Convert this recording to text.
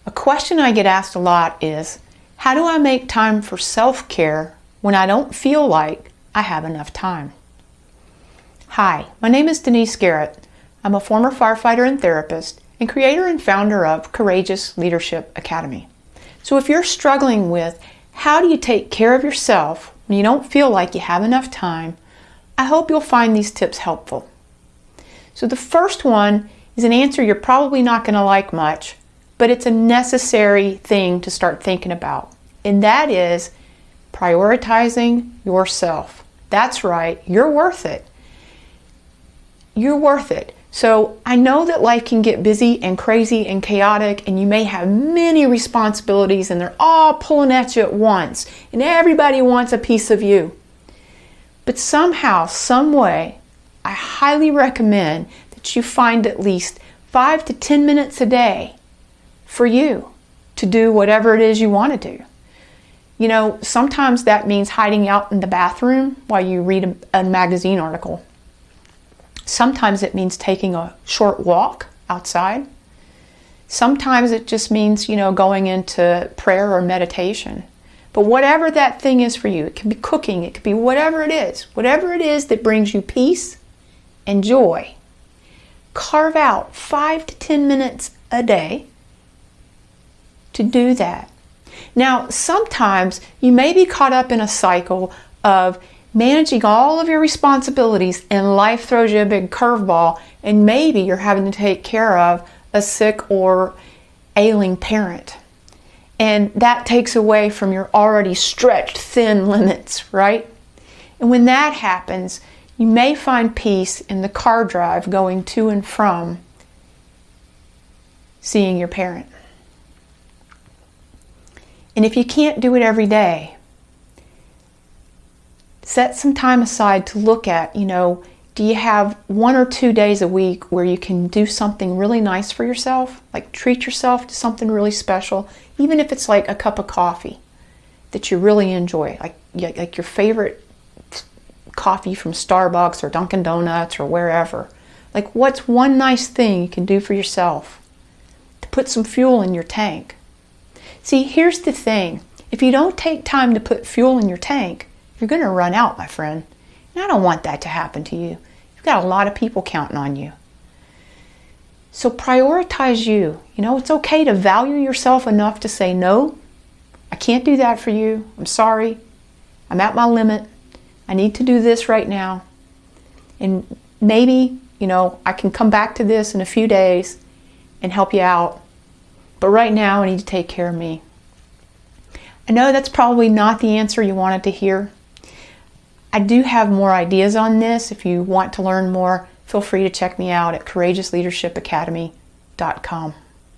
A question I get asked a lot is, how do I make time for self-care when I don't feel like I have enough time? Hi, my name is Denise Garrett. I'm a former firefighter and therapist and creator and founder of Courageous Leadership Academy. So if you're struggling with how do you take care of yourself when you don't feel like you have enough time, I hope you'll find these tips helpful. So the first one is an answer you're probably not going to like much, but it's a necessary thing to start thinking about. And that is prioritizing yourself. That's right, you're worth it. You're worth it. So I know that life can get busy and crazy and chaotic, and you may have many responsibilities and they're all pulling at you at once, and everybody wants a piece of you. But somehow, some way, I highly recommend that you find at least 5 to 10 minutes a day for you to do whatever it is you want to do. You know, sometimes that means hiding out in the bathroom while you read a magazine article. Sometimes it means taking a short walk outside. Sometimes it just means, going into prayer or meditation. But whatever that thing is for you, it can be cooking, it could be whatever it is that brings you peace and joy. Carve out 5 to 10 minutes a day to do that. Now, sometimes you may be caught up in a cycle of managing all of your responsibilities and life throws you a big curveball, and maybe you're having to take care of a sick or ailing parent. And that takes away from your already stretched thin limits, right? And when that happens, you may find peace in the car drive going to and from seeing your parent. And if you can't do it every day, set some time aside to look at, do you have 1 or 2 days a week where you can do something really nice for yourself? Like treat yourself to something really special, even if it's like a cup of coffee that you really enjoy, like your favorite coffee from Starbucks or Dunkin' Donuts or wherever. Like, what's one nice thing you can do for yourself to put some fuel in your tank? See, here's the thing. If you don't take time to put fuel in your tank, you're going to run out, my friend. And I don't want that to happen to you. You've got a lot of people counting on you. So prioritize you. It's okay to value yourself enough to say, no, I can't do that for you. I'm sorry. I'm at my limit. I need to do this right now. And maybe, I can come back to this in a few days and help you out. But right now, I need to take care of me. I know that's probably not the answer you wanted to hear. I do have more ideas on this. If you want to learn more, feel free to check me out at courageousleadershipacademy.com.